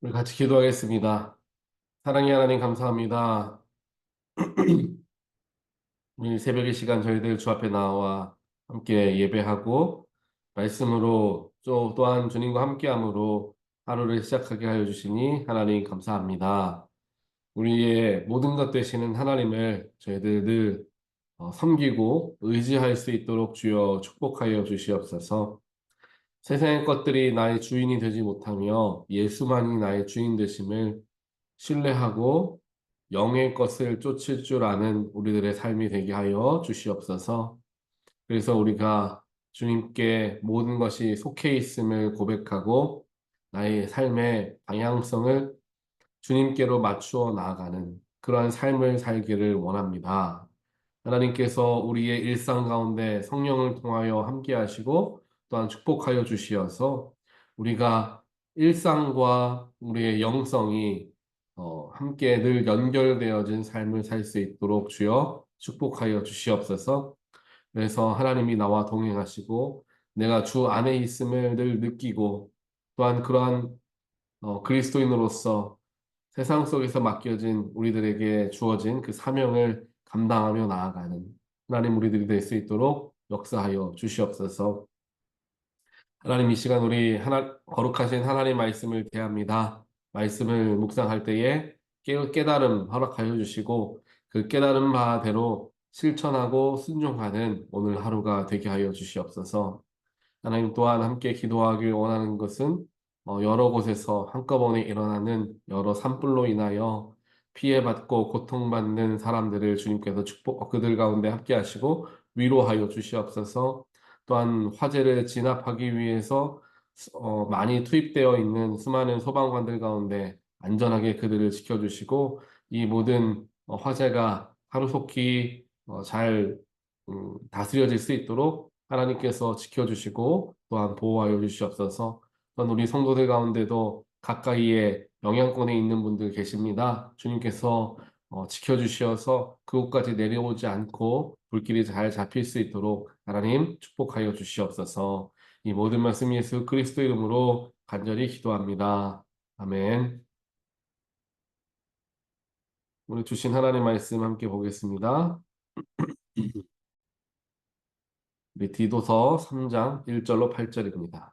우리 같이 기도하겠습니다. 사랑의 하나님 감사합니다. 이 새벽의 시간 저희들 주 앞에 나와 함께 예배하고 말씀으로 또한 주님과 함께함으로 하루를 시작하게 하여 주시니 하나님 감사합니다. 우리의 모든 것 되시는 하나님을 저희들 늘 섬기고 의지할 수 있도록 주여 축복하여 주시옵소서. 세상의 것들이 나의 주인이 되지 못하며 예수만이 나의 주인 되심을 신뢰하고 영의 것을 쫓을 줄 아는 우리들의 삶이 되게 하여 주시옵소서. 그래서 우리가 주님께 모든 것이 속해 있음을 고백하고 나의 삶의 방향성을 주님께로 맞추어 나아가는 그러한 삶을 살기를 원합니다. 하나님께서 우리의 일상 가운데 성령을 통하여 함께 하시고 또한 축복하여 주시어서 우리가 일상과 우리의 영성이 함께 늘 연결되어진 삶을 살 수 있도록 주여 축복하여 주시옵소서. 그래서 하나님이 나와 동행하시고 내가 주 안에 있음을 늘 느끼고 또한 그러한 그리스도인으로서 세상 속에서 맡겨진 우리들에게 주어진 그 사명을 감당하며 나아가는 하나님 우리들이 될 수 있도록 역사하여 주시옵소서. 하나님 이 시간 우리 거룩하신 하나님 말씀을 대합니다. 말씀을 묵상할 때에 깨달음 허락하여 주시고 그 깨달은 바대로 실천하고 순종하는 오늘 하루가 되게 하여 주시옵소서. 하나님 또한 함께 기도하길 원하는 것은 여러 곳에서 한꺼번에 일어나는 여러 산불로 인하여 피해받고 고통받는 사람들을 주님께서 그들 가운데 함께 하시고 위로하여 주시옵소서. 또한 화재를 진압하기 위해서 많이 투입되어 있는 수많은 소방관들 가운데 안전하게 그들을 지켜주시고 이 모든 화재가 하루속히 잘 다스려질 수 있도록 하나님께서 지켜주시고 또한 보호하여 주시옵소서. 또한 우리 성도들 가운데도 가까이에 영향권에 있는 분들 계십니다. 주님께서 지켜주시어서 그곳까지 내려오지 않고 불길이 잘 잡힐 수 있도록 하나님 축복하여 주시옵소서. 이 모든 말씀 예수 그리스도 이름으로 간절히 기도합니다. 아멘. 오늘 주신 하나님 말씀 함께 보겠습니다. 우리 디도서 3장 1절로 8절입니다.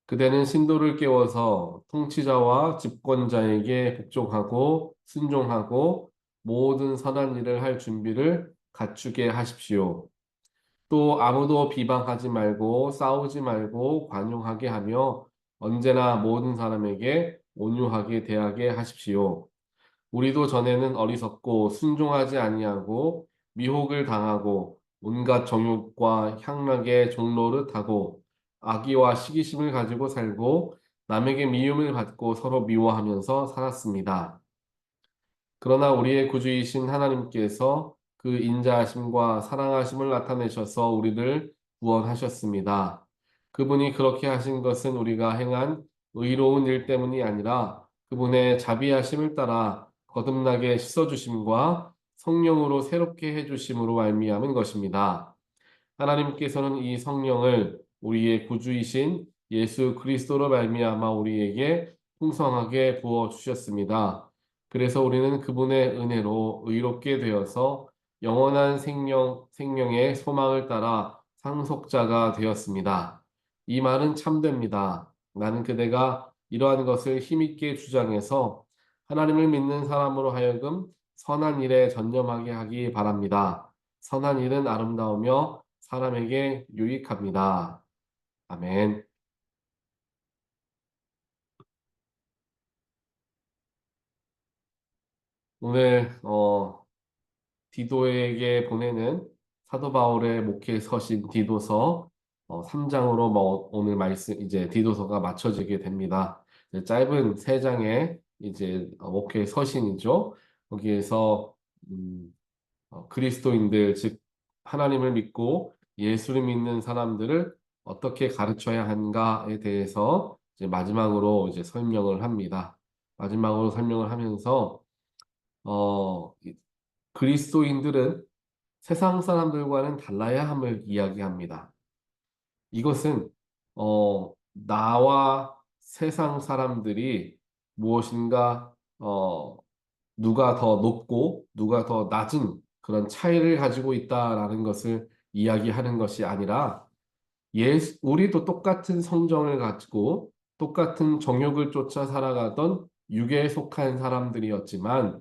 그대는 신도를 깨워서 통치자와 집권자에게 복종하고 순종하고 모든 선한 일을 할 준비를 갖추게 하십시오. 또 아무도 비방하지 말고 싸우지 말고 관용하게 하며 언제나 모든 사람에게 온유하게 대하게 하십시오. 우리도 전에는 어리석고 순종하지 아니하고 미혹을 당하고 온갖 정욕과 향락의 종로릇하고 악의와 시기심을 가지고 살고 남에게 미움을 받고 서로 미워하면서 살았습니다. 그러나 우리의 구주이신 하나님께서 그 인자하심과 사랑하심을 나타내셔서 우리를 구원하셨습니다. 그분이 그렇게 하신 것은 우리가 행한 의로운 일 때문이 아니라 그분의 자비하심을 따라 거듭나게 씻어주심과 성령으로 새롭게 해주심으로 말미암은 것입니다. 하나님께서는 이 성령을 우리의 구주이신 예수 그리스도로 말미암아 우리에게 풍성하게 부어 주셨습니다. 그래서 우리는 그분의 은혜로 의롭게 되어서 영원한 생명의 소망을 따라 상속자가 되었습니다. 이 말은 참됩니다. 나는 그대가 이러한 것을 힘있게 주장해서 하나님을 믿는 사람으로 하여금 선한 일에 전념하게 하기 바랍니다. 선한 일은 아름다우며 사람에게 유익합니다. 아멘. 오늘 디도에게 보내는 사도 바울의 목회 서신 디도서 3장으로 오늘 말씀 이제 디도서가 맞춰지게 됩니다. 이제 짧은 3장의 이제 목회 서신이죠. 거기에서 그리스도인들 즉 하나님을 믿고 예수를 믿는 사람들을 어떻게 가르쳐야 하는가에 대해서 이제 마지막으로 이제 설명을 합니다. 마지막으로 설명을 하면서 이 그리스도인들은 세상 사람들과는 달라야 함을 이야기합니다. 이것은 나와 세상 사람들이 무엇인가 누가 더 높고 누가 더 낮은 그런 차이를 가지고 있다라는 것을 이야기하는 것이 아니라 우리도 똑같은 성정을 가지고 똑같은 정욕을 쫓아 살아가던 육에 속한 사람들이었지만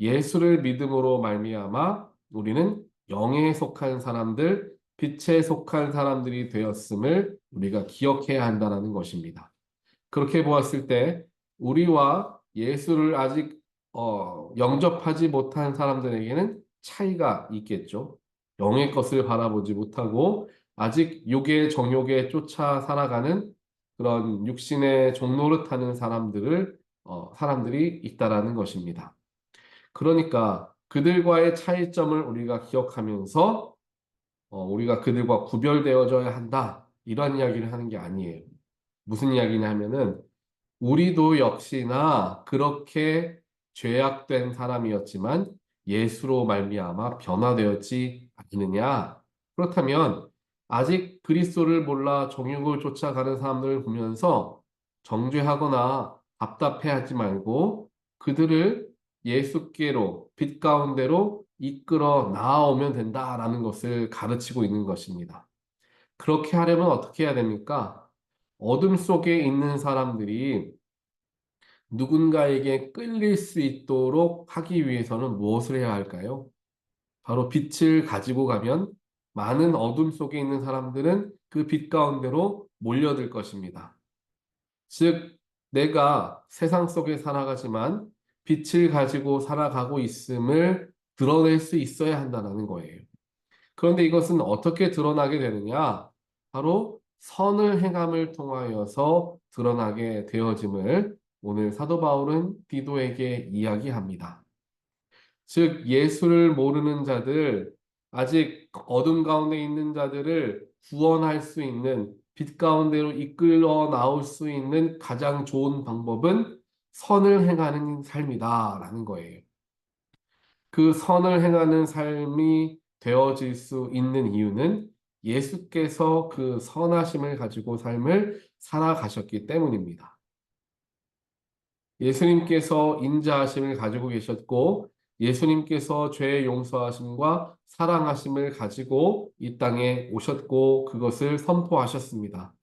예수를 믿음으로 말미암아 우리는 영에 속한 사람들, 빛에 속한 사람들이 되었음을 우리가 기억해야 한다는 것입니다. 그렇게 보았을 때 우리와 예수를 아직 영접하지 못한 사람들에게는 차이가 있겠죠. 영의 것을 바라보지 못하고 아직 육의 정욕에 쫓아 살아가는 그런 육신의 종노릇하는 사람들이 있다라는 것입니다. 그러니까 그들과의 차이점을 우리가 기억하면서 우리가 그들과 구별되어져야 한다. 이런 이야기를 하는 게 아니에요. 무슨 이야기냐 하면은 우리도 역시나 그렇게 죄악된 사람이었지만 예수로 말미암아 변화되었지 않느냐? 그렇다면 아직 그리스도를 몰라 정욕을 쫓아가는 사람들을 보면서 정죄하거나 답답해하지 말고 그들을 예수께로 빛 가운데로 이끌어 나아오면 된다라는 것을 가르치고 있는 것입니다. 그렇게 하려면 어떻게 해야 됩니까? 어둠 속에 있는 사람들이 누군가에게 끌릴 수 있도록 하기 위해서는 무엇을 해야 할까요? 바로 빛을 가지고 가면 많은 어둠 속에 있는 사람들은 그 빛 가운데로 몰려들 것입니다. 즉, 내가 세상 속에 살아가지만 빛을 가지고 살아가고 있음을 드러낼 수 있어야 한다는 거예요. 그런데 이것은 어떻게 드러나게 되느냐? 바로 선을 행함을 통하여서 드러나게 되어짐을 오늘 사도 바울은 디도에게 이야기합니다. 즉, 예수를 모르는 자들, 아직 어둠 가운데 있는 자들을 구원할 수 있는 빛 가운데로 이끌어 나올 수 있는 가장 좋은 방법은 선을 행하는 삶이다라는 거예요. 그 선을 행하는 삶이 되어질 수 있는 이유는 예수께서 그 선하심을 가지고 삶을 살아가셨기 때문입니다. 예수님께서 인자하심을 가지고 계셨고 예수님께서 죄의 용서하심과 사랑하심을 가지고 이 땅에 오셨고 그것을 선포하셨습니다.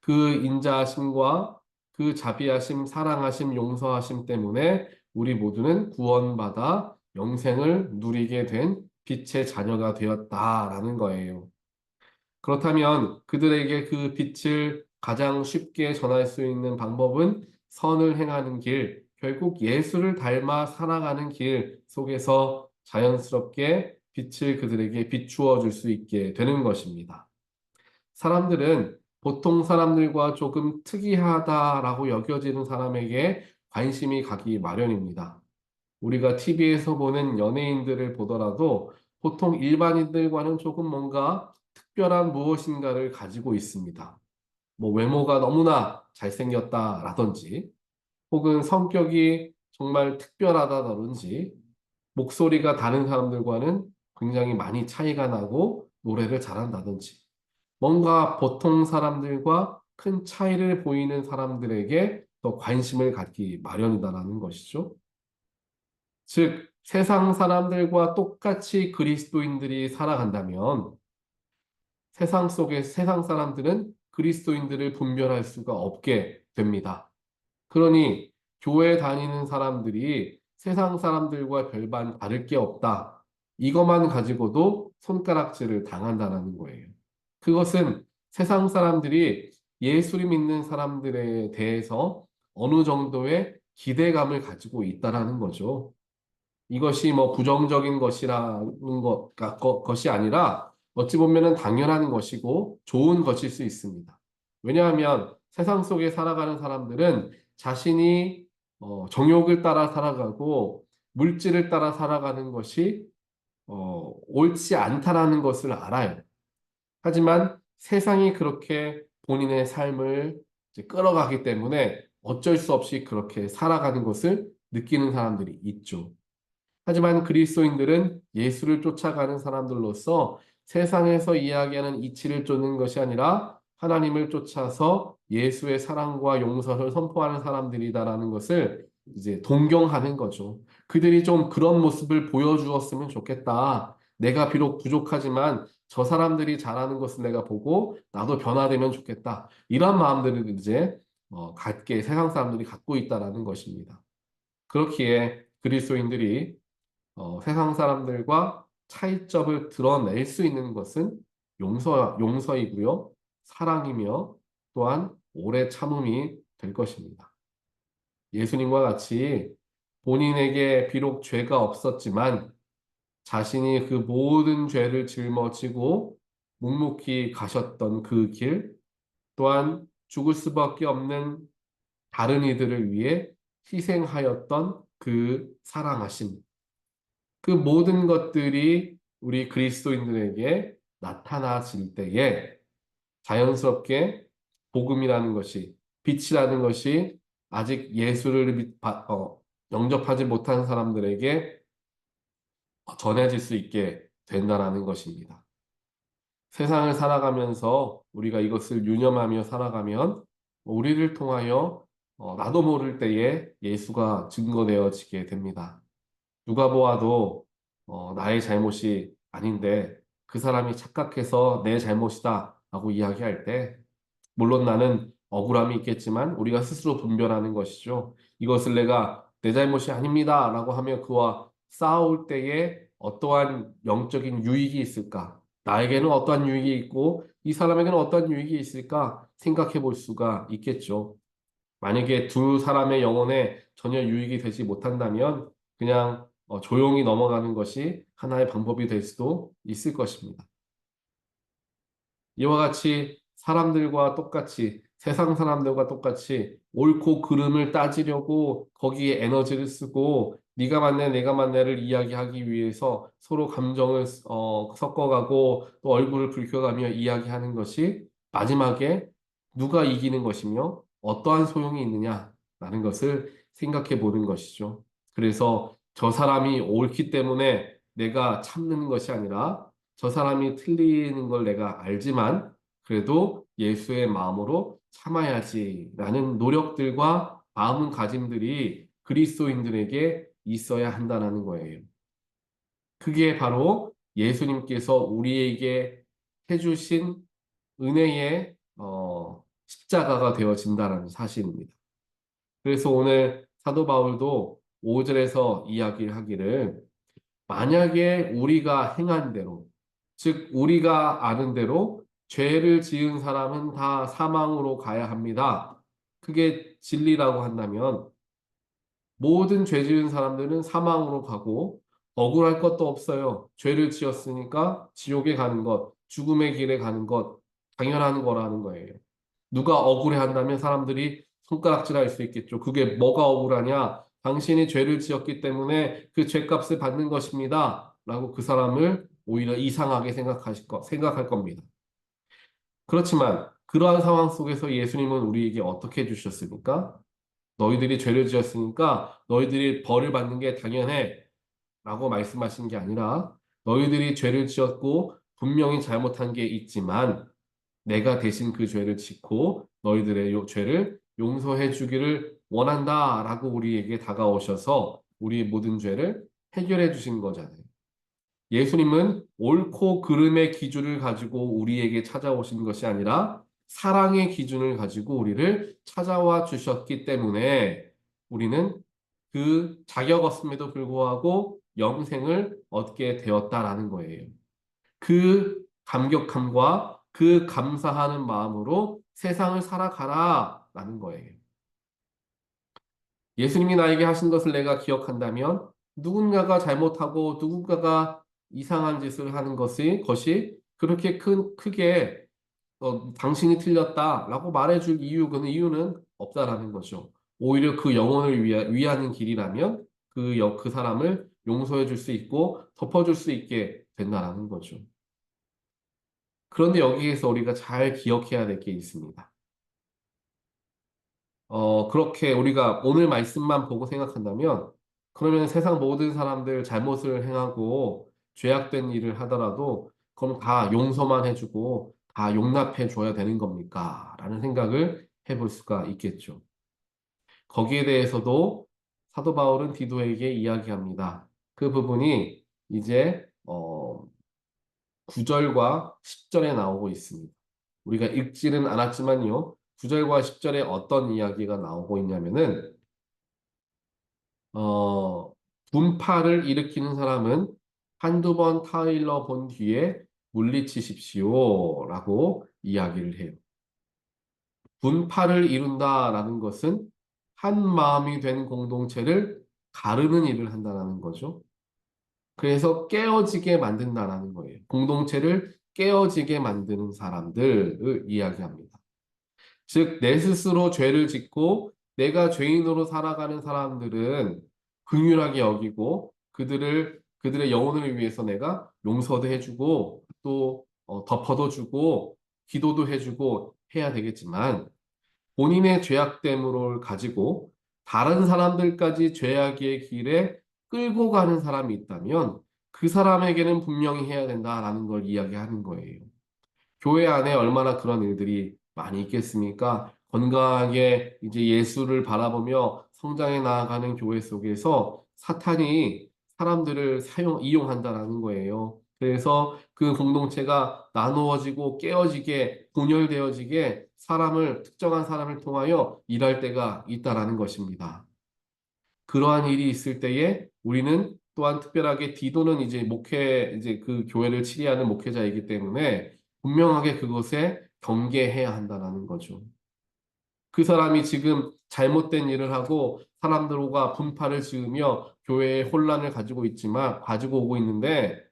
그 인자하심과 그 자비하심, 사랑하심, 용서하심 때문에 우리 모두는 구원받아 영생을 누리게 된 빛의 자녀가 되었다라는 거예요. 그렇다면 그들에게 그 빛을 가장 쉽게 전할 수 있는 방법은 선을 행하는 길, 결국 예수를 닮아 살아가는 길 속에서 자연스럽게 빛을 그들에게 비추어 줄 수 있게 되는 것입니다. 사람들은 보통 사람들과 조금 특이하다라고 여겨지는 사람에게 관심이 가기 마련입니다. 우리가 TV에서 보는 연예인들을 보더라도 보통 일반인들과는 조금 뭔가 특별한 무엇인가를 가지고 있습니다. 뭐 외모가 너무나 잘생겼다라든지 혹은 성격이 정말 특별하다든지 목소리가 다른 사람들과는 굉장히 많이 차이가 나고 노래를 잘한다든지 뭔가 보통 사람들과 큰 차이를 보이는 사람들에게 더 관심을 갖기 마련이다라는 것이죠. 즉, 세상 사람들과 똑같이 그리스도인들이 살아간다면 세상 속의 세상 사람들은 그리스도인들을 분별할 수가 없게 됩니다. 그러니 교회 다니는 사람들이 세상 사람들과 별반 다를 게 없다. 이것만 가지고도 손가락질을 당한다는 거예요. 그것은 세상 사람들이 예수를 믿는 사람들에 대해서 어느 정도의 기대감을 가지고 있다라는 거죠. 이것이 뭐 부정적인 것이 아니라 어찌 보면은 당연한 것이고 좋은 것일 수 있습니다. 왜냐하면 세상 속에 살아가는 사람들은 자신이 정욕을 따라 살아가고 물질을 따라 살아가는 것이 옳지 않다라는 것을 알아요. 하지만 세상이 그렇게 본인의 삶을 이제 끌어가기 때문에 어쩔 수 없이 그렇게 살아가는 것을 느끼는 사람들이 있죠. 하지만 그리스도인들은 예수를 쫓아가는 사람들로서 세상에서 이야기하는 이치를 쫓는 것이 아니라 하나님을 쫓아서 예수의 사랑과 용서를 선포하는 사람들이다라는 것을 이제 동경하는 거죠. 그들이 좀 그런 모습을 보여주었으면 좋겠다. 내가 비록 부족하지만 저 사람들이 잘하는 것을 내가 보고 나도 변화되면 좋겠다. 이런 마음들을 이제 갖게 세상 사람들이 갖고 있다라는 것입니다. 그렇기에 그리스도인들이 세상 사람들과 차이점을 드러낼 수 있는 것은 용서이고요. 사랑이며 또한 오래 참음이 될 것입니다. 예수님과 같이 본인에게 비록 죄가 없었지만 자신이 그 모든 죄를 짊어지고 묵묵히 가셨던 그 길, 또한 죽을 수밖에 없는 다른 이들을 위해 희생하였던 그 사랑하심, 그 모든 것들이 우리 그리스도인들에게 나타나질 때에 자연스럽게 복음이라는 것이, 빛이라는 것이 아직 예수를 영접하지 못한 사람들에게 전해질 수 있게 된다라는 것입니다. 세상을 살아가면서 우리가 이것을 유념하며 살아가면 우리를 통하여 나도 모를 때에 예수가 증거되어지게 됩니다. 누가 보아도 나의 잘못이 아닌데 그 사람이 착각해서 내 잘못이다 라고 이야기할 때 물론 나는 억울함이 있겠지만 우리가 스스로 분별하는 것이죠. 이것을 내가 내 잘못이 아닙니다 라고 하며 그와 싸울 때에 어떠한 영적인 유익이 있을까? 나에게는 어떠한 유익이 있고 이 사람에게는 어떠한 유익이 있을까 생각해 볼 수가 있겠죠. 만약에 두 사람의 영혼에 전혀 유익이 되지 못한다면 그냥 조용히 넘어가는 것이 하나의 방법이 될 수도 있을 것입니다. 이와 같이 사람들과 똑같이 세상 사람들과 똑같이 옳고 그름을 따지려고 거기에 에너지를 쓰고 네가 맞네 내가 맞네를 이야기하기 위해서 서로 감정을 섞어가고 또 얼굴을 붉혀가며 이야기하는 것이 마지막에 누가 이기는 것이며 어떠한 소용이 있느냐라는 것을 생각해 보는 것이죠. 그래서 저 사람이 옳기 때문에 내가 참는 것이 아니라 저 사람이 틀리는 걸 내가 알지만 그래도 예수의 마음으로 참아야지라는 노력들과 마음가짐들이 그리스도인들에게 있어야 한다는 거예요. 그게 바로 예수님께서 우리에게 해주신 은혜의 십자가가 되어진다는 사실입니다. 그래서 오늘 사도 바울도 5절에서 이야기를 하기를 만약에 우리가 행한 대로, 즉 우리가 아는 대로 죄를 지은 사람은 다 사망으로 가야 합니다. 그게 진리라고 한다면 모든 죄 지은 사람들은 사망으로 가고 억울할 것도 없어요. 죄를 지었으니까 지옥에 가는 것, 죽음의 길에 가는 것 당연한 거라는 거예요. 누가 억울해 한다면 사람들이 손가락질할 수 있겠죠. 그게 뭐가 억울하냐? 당신이 죄를 지었기 때문에 그 죄값을 받는 것입니다. 라고 그 사람을 오히려 이상하게 생각할 겁니다. 그렇지만 그러한 상황 속에서 예수님은 우리에게 어떻게 해주셨습니까? 너희들이 죄를 지었으니까 너희들이 벌을 받는 게 당연해. 라고 말씀하신 게 아니라 너희들이 죄를 지었고 분명히 잘못한 게 있지만 내가 대신 그 죄를 짓고 너희들의 죄를 용서해 주기를 원한다라고 우리에게 다가오셔서 우리의 모든 죄를 해결해 주신 거잖아요. 예수님은 옳고 그름의 기준을 가지고 우리에게 찾아오신 것이 아니라 사랑의 기준을 가지고 우리를 찾아와 주셨기 때문에 우리는 그 자격 없음에도 불구하고 영생을 얻게 되었다라는 거예요. 그 감격함과 그 감사하는 마음으로 세상을 살아가라라는 거예요. 예수님이 나에게 하신 것을 내가 기억한다면 누군가가 잘못하고 누군가가 이상한 짓을 하는 것이 그렇게 크게 당신이 틀렸다라고 말해줄 이유는 없다라는 거죠. 오히려 그 영혼을 위하는 길이라면 그 사람을 용서해 줄 수 있고 덮어줄 수 있게 된다라는 거죠. 그런데 여기에서 우리가 잘 기억해야 될 게 있습니다. 그렇게 우리가 오늘 말씀만 보고 생각한다면, 그러면 세상 모든 사람들 잘못을 행하고 죄악된 일을 하더라도, 그럼 다 용서만 해주고, 다 용납해 줘야 되는 겁니까? 라는 생각을 해볼 수가 있겠죠. 거기에 대해서도 사도 바울은 디도에게 이야기합니다. 그 부분이 이제 9절과 10절에 나오고 있습니다. 우리가 읽지는 않았지만요. 9절과 10절에 어떤 이야기가 나오고 있냐면은 어, 분파를 일으키는 사람은 한두 번 타일러 본 뒤에 물리치십시오 라고 이야기를 해요. 분파를 이룬다라는 것은 한 마음이 된 공동체를 가르는 일을 한다는 거죠. 그래서 깨어지게 만든다라는 거예요. 공동체를 깨어지게 만드는 사람들을 이야기합니다. 즉, 내 스스로 죄를 짓고 내가 죄인으로 살아가는 사람들은 긍휼하게 여기고 그들의 영혼을 위해서 내가 용서도 해주고 또 덮어도 주고 기도도 해주고 해야 되겠지만 본인의 죄악됨을 가지고 다른 사람들까지 죄악의 길에 끌고 가는 사람이 있다면 그 사람에게는 분명히 해야 된다라는 걸 이야기하는 거예요. 교회 안에 얼마나 그런 일들이 많이 있겠습니까? 건강하게 이제 예수를 바라보며 성장해 나아가는 교회 속에서 사탄이 사람들을 이용한다라는 거예요. 그래서 그 공동체가 나누어지고 깨어지게, 분열되어지게 특정한 사람을 통하여 일할 때가 있다라는 것입니다. 그러한 일이 있을 때에 우리는 또한 특별하게 디도는 이제 그 교회를 치리하는 목회자이기 때문에 분명하게 그것에 경계해야 한다는 거죠. 그 사람이 지금 잘못된 일을 하고 사람들과 분파를 지으며 교회에 혼란을 가지고 오고 있는데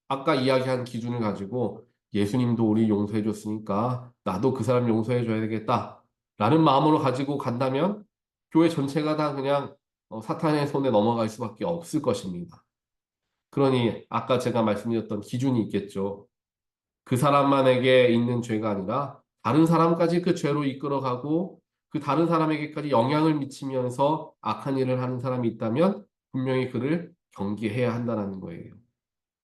아까 이야기한 기준을 가지고 예수님도 우리 용서해 줬으니까 나도 그 사람 용서해 줘야 되겠다. 라는 마음으로 가지고 간다면 교회 전체가 다 그냥 사탄의 손에 넘어갈 수밖에 없을 것입니다. 그러니 아까 제가 말씀드렸던 기준이 있겠죠. 그 사람만에게 있는 죄가 아니라 다른 사람까지 그 죄로 이끌어가고 그 다른 사람에게까지 영향을 미치면서 악한 일을 하는 사람이 있다면 분명히 그를 경계해야 한다는 거예요.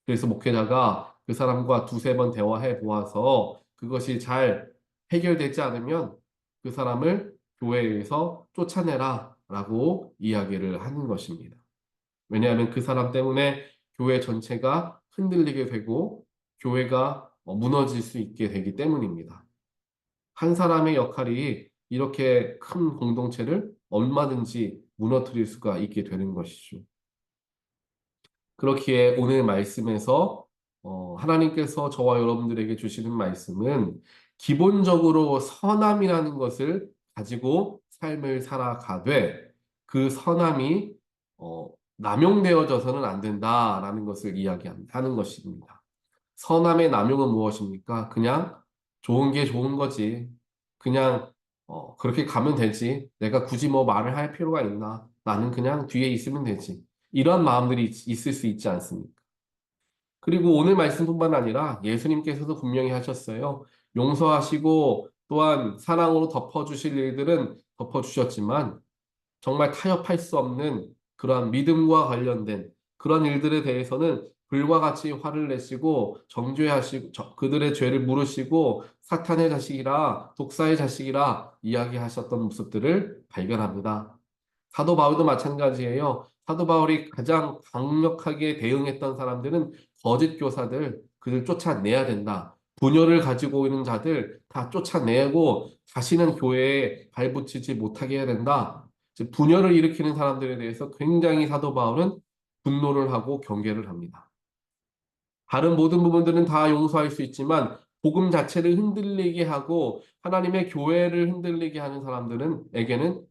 그래서 목회자가 그 사람과 두세 번 대화해 보아서 그것이 잘 해결되지 않으면 그 사람을 교회에서 쫓아내라 라고 이야기를 하는 것입니다. 왜냐하면 그 사람 때문에 교회 전체가 흔들리게 되고 교회가 무너질 수 있게 되기 때문입니다. 한 사람의 역할이 이렇게 큰 공동체를 얼마든지 무너뜨릴 수가 있게 되는 것이죠. 그렇기에 오늘 말씀에서 하나님께서 저와 여러분들에게 주시는 말씀은 기본적으로 선함이라는 것을 가지고 삶을 살아가되 그 선함이 남용되어져서는 안 된다라는 것을 이야기하는 것입니다. 선함의 남용은 무엇입니까? 그냥 좋은 게 좋은 거지. 그냥 그렇게 가면 되지. 내가 굳이 뭐 말을 할 필요가 있나? 나는 그냥 뒤에 있으면 되지. 이런 마음들이 있을 수 있지 않습니까? 그리고 오늘 말씀뿐만 아니라 예수님께서도 분명히 하셨어요. 용서하시고 또한 사랑으로 덮어주실 일들은 덮어주셨지만 정말 타협할 수 없는 그러한 믿음과 관련된 그런 일들에 대해서는 불과 같이 화를 내시고 정죄하시고 그들의 죄를 물으시고 사탄의 자식이라 독사의 자식이라 이야기하셨던 모습들을 발견합니다. 사도 바울도 마찬가지예요. 사도 바울이 가장 강력하게 대응했던 사람들은 거짓 교사들, 그들 쫓아내야 된다. 분열을 가지고 있는 자들 다 쫓아내고 다시는 교회에 발붙이지 못하게 해야 된다. 즉, 분열을 일으키는 사람들에 대해서 굉장히 사도 바울은 분노를 하고 경계를 합니다. 다른 모든 부분들은 다 용서할 수 있지만 복음 자체를 흔들리게 하고 하나님의 교회를 흔들리게 하는 사람들은에게는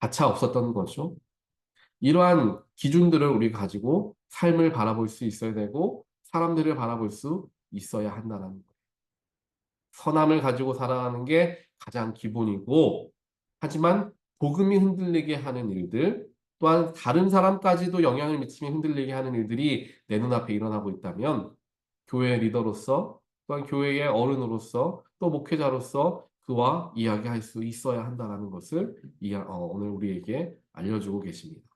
가차 없었던 거죠. 이러한 기준들을 우리가 가지고 삶을 바라볼 수 있어야 되고 사람들을 바라볼 수 있어야 한다는 거예요. 선함을 가지고 살아가는 게 가장 기본이고 하지만 복음이 흔들리게 하는 일들 또한 다른 사람까지도 영향을 미치며 흔들리게 하는 일들이 내 눈앞에 일어나고 있다면 교회 리더로서 또한 교회의 어른으로서 또 목회자로서 그와 이야기할 수 있어야 한다는 것을 오늘 우리에게 알려주고 계십니다.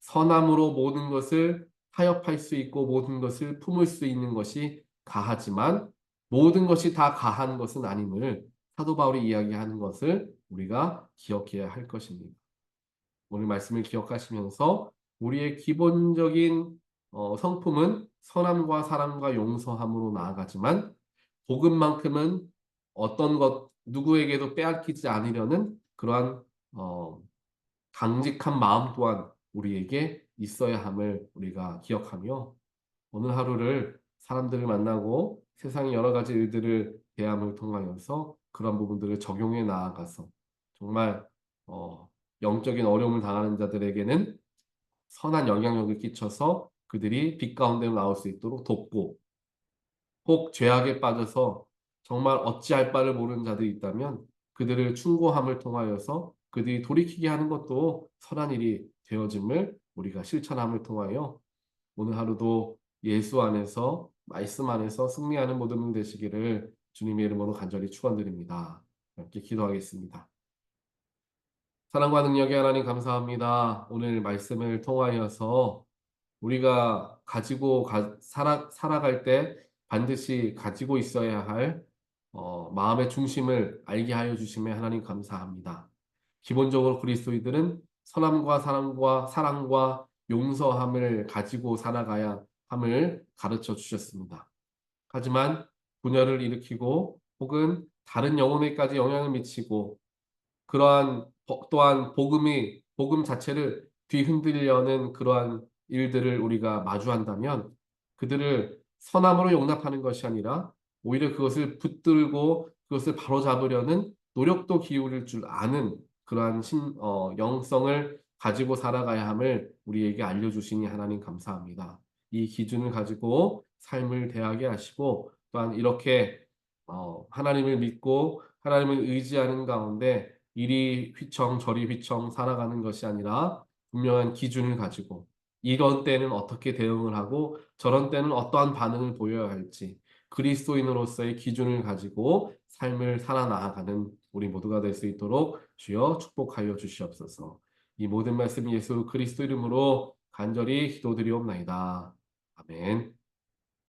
선함으로 모든 것을 타협할 수 있고 모든 것을 품을 수 있는 것이 가하지만 모든 것이 다 가한 것은 아님을 사도 바울이 이야기하는 것을 우리가 기억해야 할 것입니다. 오늘 말씀을 기억하시면서 우리의 기본적인 성품은 선함과 사랑과 용서함으로 나아가지만 복음만큼은 어떤 것 누구에게도 빼앗기지 않으려는 그러한 어, 강직한 마음 또한 우리에게 있어야 함을 우리가 기억하며 오늘 하루를 사람들을 만나고 세상의 여러 가지 일들을 대함을 통하여서 그런 부분들을 적용해 나아가서 정말 어, 영적인 어려움을 당하는 자들에게는 선한 영향력을 끼쳐서 그들이 빛 가운데로 나올 수 있도록 돕고 혹 죄악에 빠져서 정말 어찌할 바를 모르는 자들이 있다면 그들을 충고함을 통하여서 그들이 돌이키게 하는 것도 선한 일이 되어짐을 우리가 실천함을 통하여 오늘 하루도 예수 안에서 말씀 안에서 승리하는 모든 분 되시기를 주님의 이름으로 간절히 축원드립니다. 함께 기도하겠습니다. 사랑과 능력의 하나님 감사합니다. 오늘 말씀을 통하여서 우리가 살아갈 때 반드시 가지고 있어야 할 마음의 중심을 알게 하여 주심에 하나님 감사합니다. 기본적으로 그리스도인들은 선함과 사랑과 용서함을 가지고 살아가야 함을 가르쳐 주셨습니다. 하지만 분열을 일으키고 혹은 다른 영혼에까지 영향을 미치고 그러한 또한 복음 자체를 뒤흔들려는 그러한 일들을 우리가 마주한다면 그들을 선함으로 용납하는 것이 아니라 오히려 그것을 붙들고 그것을 바로잡으려는 노력도 기울일 줄 아는 그러한 영성을 가지고 살아가야 함을 우리에게 알려주시니 하나님 감사합니다. 이 기준을 가지고 삶을 대하게 하시고 또한 이렇게 하나님을 믿고 하나님을 의지하는 가운데 이리 휘청 저리 휘청 살아가는 것이 아니라 분명한 기준을 가지고 이런 때는 어떻게 대응을 하고 저런 때는 어떠한 반응을 보여야 할지 그리스도인으로서의 기준을 가지고 삶을 살아나가는 우리 모두가 될 수 있도록 주여 축복하여 주시옵소서. 이 모든 말씀 예수 그리스도 이름으로 간절히 기도드리옵나이다. 아멘.